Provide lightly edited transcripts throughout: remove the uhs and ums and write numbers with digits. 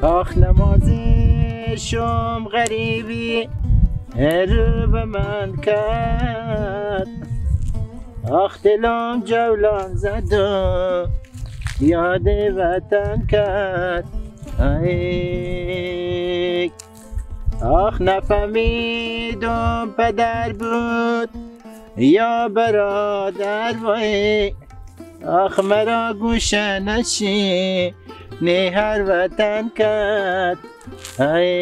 آخ نمازی شم غریبی رو به من کرد آخ دلم جولان زد و یاد وطن کرد ای آخ نفهمیدم پدر بود یا برادر وای آخ مرا گوشه نشی نه هر وطن کرد ای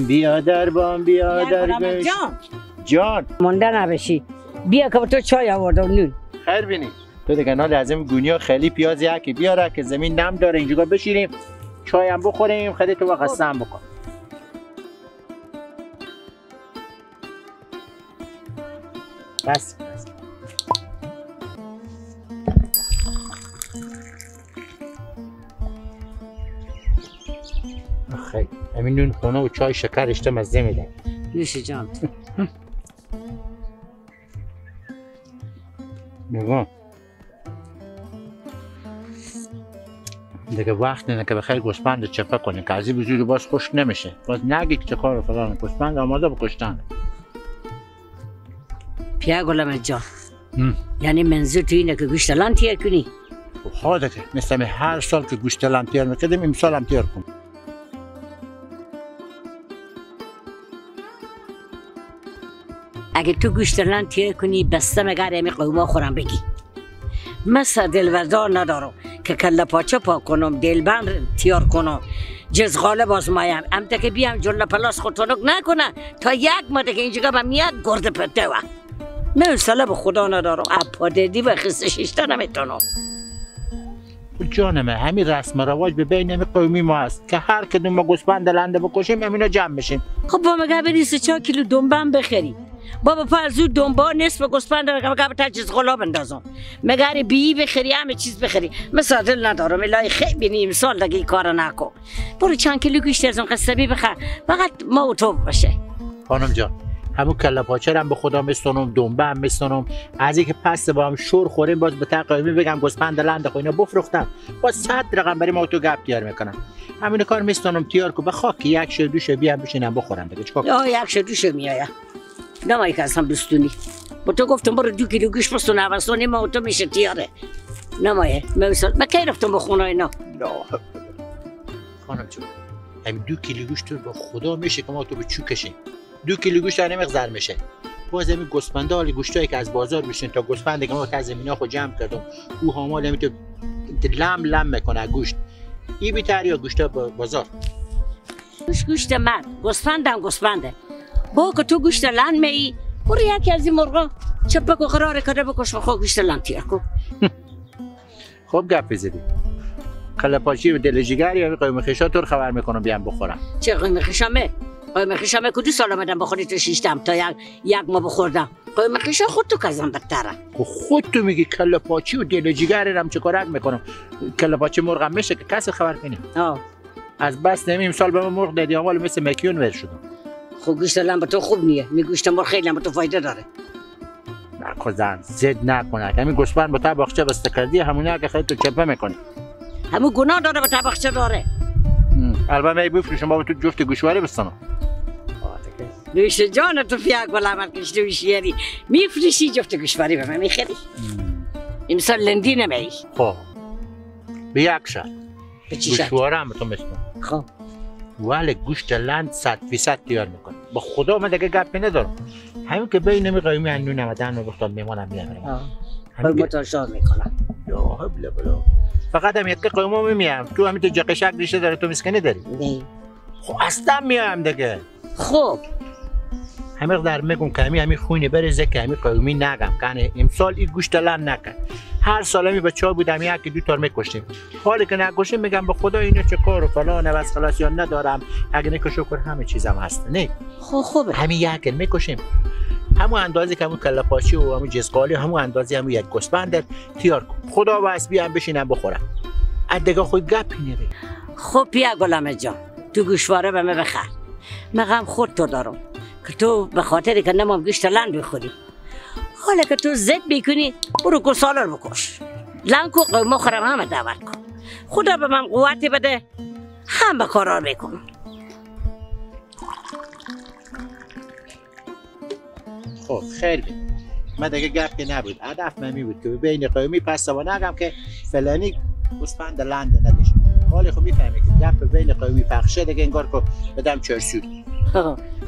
بیا در بام بیا در گوش جان مونده نبشی بیا که تو چای آورده و نون خیر بینی تو دیگه نه لازم گونیا خیلی پیاز یکی بیاره که زمین نم داره اینجا بشینیم چای هم بخوریم خیلی تو وقت هم بکن بس خیلی همین نون خونه و چای شکر اشته مزه میده نوش جان نگاه دیگه وقت نه که بخیر گوسفند چپه کنیم که از این بزرگ باز خوش نمیشه باز نگی که چه کار فلان گوسفند آماده به کشتن پیا گلم جان یعنی منظور تو اینه که گوشت لان تیار کنی خواهده که مثل هر سال که گوشت لان تیار میکردیم امسال هم تیار کن اگه تو گوشت لان تیار کنی بسته مگر امی قوما خورم بگی مثل دلوردار ندارم که کله پاچه پاک کنم دلبند تیار کنم جزغاله باز مایم امتا که بیام جلو پلاس خودتونک نکنه تا یک ماده که اینجا بم یک گرد پته و من ساله به خدا ندارم اپا دیدی و خسته شیشته نمیتونم جانمه همین رسم رواج به بین همین قومی ما هست که هر کدوم ما گوسفند لنده بکشیم همینو جمع بشیم خب با مگه بری 3-4 کیلو دنبم بخری بابا فرزو دنبا نصف گوسفند رو مگه تا جزغالا بندازم مگه بی بخری همه چیز بخری مثلا دل ندارم الهی خیلی نیم سال دیگه این کارو نکن برو چند کیلو گوشت از اون قصبی بخر فقط ما و تو باشه خانم جان همون کله پاچه هم به خدا میستونم دنبه هم میستونم از اینکه پس با هم شور خوریم باز به تقامی بگم گوسفند لنده خو اینا بفروختم باز 100 رقم برای ما تو گپ تیار میکنم همین کار میستونم تیار کو به خاک یک شو دو شو بیام بشینم بخورم دیگه چیکار یا یک شو دو شو میایا نمایی که اصلا بستونی با تو گفتم برو 2 کیلو گوشت بستون عوضونی ما و تو میشه تیاره نمایه من کی رفتم به خونه اینا خانم جون همین 2 کیلو گوشت رو با خدا میشه که ما تو به چو کشیم 2 کیلو گوشت هر مقدار میشه باز همین گوسفنده حالی گوشتایی که از بازار بشین تا گوسفندی که ما از زمینا خود جمع کردم او حامال همین تو لم میکنه گوشت این بیتر یا گوشتا بازار گوشت من گوسفندم گوسفنده با که تو گوشت لن می برو یکی از این مرغا چپک و قرار کرده بکش و خواه گوشت لن تیار کن خب گپ بزدی کله پاچی و دل جگر یا قیم خیشا تو رو خبر میکنم بیام بخورم چه قیم خیشامه؟ قیم خیشامه که 2 سال آمدم بخوری تو شیشتم تا یک ما بخوردم قیم خیشا خود تو کزم بدتره خود تو میگی کله پاچی و دل جگر هم چه کارک میکنم کله پاچی مرغم میشه که کسی خبر کنی از بس نمی امسال به من مرغ دادی اول مثل مکیون ور شدم خب گوشت لن به تو خوب نیه می گوشت مرغ خیلی به تو فایده داره نکن زد نکنه همین گوسفند با تباخچه بسته کردی همونه که خیلی تو چپه میکنی همون گناه داره به تباخچه داره البته می بفروشم بابا تو جفت گوشواره بستانم نوش جان تو فیاک بالا عمل کشته ویشیری میفروشی جفت گوشواری به من میخری امسال لندی نمی خب به یک شرط گوشواره هم تو میستم خب ولی گوشت لند 100% تیار میکنه با خدا من دیگه گپی ندارم همین که بین نمی قایمی انو نمدن و گفتم میمانم میارم همین متاشار میکنم یا حبل بلا فقط هم یک قایمو میمیام تو همین تو جقشک ریشه داره تو مسکنی داری نه خب اصلا میام دیگه خب همین در میگم که همین خونی بریزه که همین قایمی نگم کنه امسال این گوشت لند نکن هر سال همی بچه‌ها بودم یکی 2 تا میکشتیم حالی که نکشیم میگم به خدا اینو چه کار و فلانه بس خلاص یا ندارم اگه نکشو کر همه چیزم هست نه خوبه همین یکی میکشیم همون اندازه که همون کله پاچی و همون جزغالی همون اندازه همون یک گوسفند تیار کن خدا واسه بیام بشینم بخورم دیگه خود گپی نره خب بیا گلم جان تو گوشواره به من بخر مگم خود تو دارم که تو به خاطری که نمام گوشت لند بخوری حالا که تو زد میکنی برو گوساله رو بکش لنکو قوم خورم همه دعوت کن. خدا به من قوتی بده همه کارا میکنم. خب خیلی من دیگه گپ که نبود، هدف من می بود که بین قومی پس و نگم که فلانی گوسفند لنده نداشت. حالی خب میفهمی که گپ بین قومی پخشه دیگه انگار که بدم چرسود.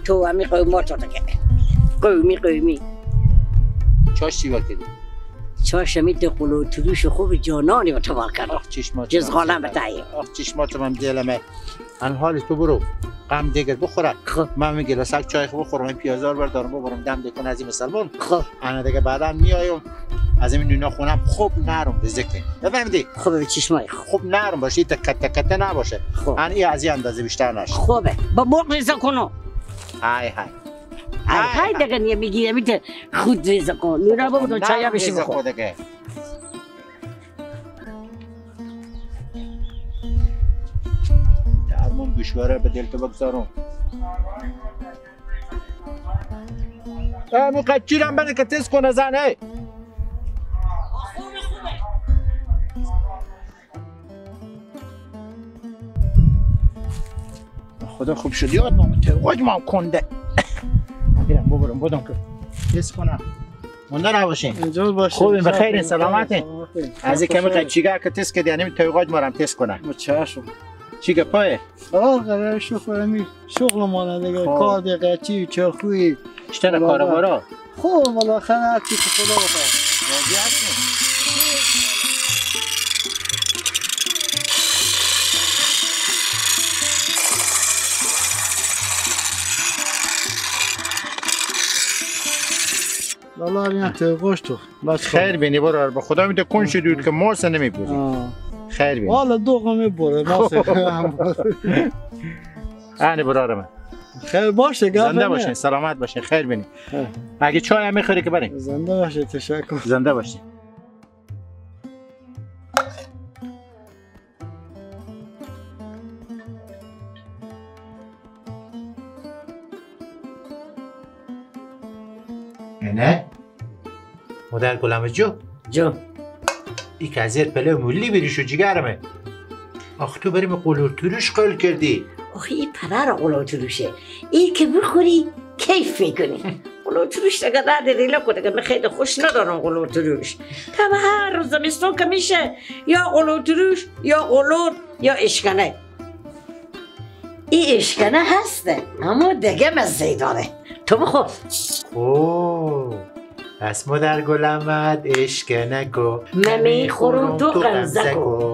تو همی قوما تو دیگه قومی چاش چیکار کردی؟ چاش میت قلو تروش خوب جانانی متوال کردم. آخ چشمات جز غالم بتایی. آخ چشماتم هم دلمه. ان حال تو برو غم دیگر بخوره. خب من می گلاسک چای بخورم، این پیازار بردارم ببرم دم دکن از این مسلمان. خب انا دیگه بعدا میایم از این نونا خونم خوب نرم بزکه. بفهمیدی؟ خوبه به چشمای خوب نرم باشه، تک نباشه. خب ان این از این اندازه بیشتر نشه. خوبه با مرغ ریزه کنو. های دیگه میگی میته خود ریزه کن. نورا بابا چای بشی بخور. درمون گوشواره به دل تو بگذارم. امو قچیرم بده که تست کنه زنه. خدا خوب شد یاد مام ترواج کنده. میرم ببرم که تست کنم. مونده نباشین. اجازه باشه. خوبین بخیرین سلامتین. از کمی قچیگر که تست کردی یعنی توقاج مارم تست کنم. متشکرم. چی که پایه؟ قرار شوفرمی شغل مانه دیگه کار دیگه چی چرخوی اشتر کارو برا. خوب بالاخره هر چی که خدا بخواد. راضی هستین؟ لالا این توقاش تو. خیر بینی برو به خدا میده کن شدید که ماست نمیبوری. خیر بینی. والا دوغ میبره ماست. اینی برارم. خیر باشه زنده باشین سلامت باشین خیر بینی. اگه چای هم میخوری که بریم. زنده باشه تشکر. زنده باشین. نه مادر گلم جو ای که از زیر پله مولی بریشو جگرمه. آخ تو بریم قلو تروش قل کردی. آخه این پدر قلو تروشه این که بخوری کیف میکنی. قلو تروش دیگه درد ریلا کنه که من خیلی خوش ندارم قلو تروش. تمام هر روز زمستون که میشه یا قلو تروش یا قلوت یا اشکنه. این اشکنه هسته اما دیگه مزه داره. تو بخور. اوه پس مادر گلمت اشکنه کو من میخورم تو غمزه کو.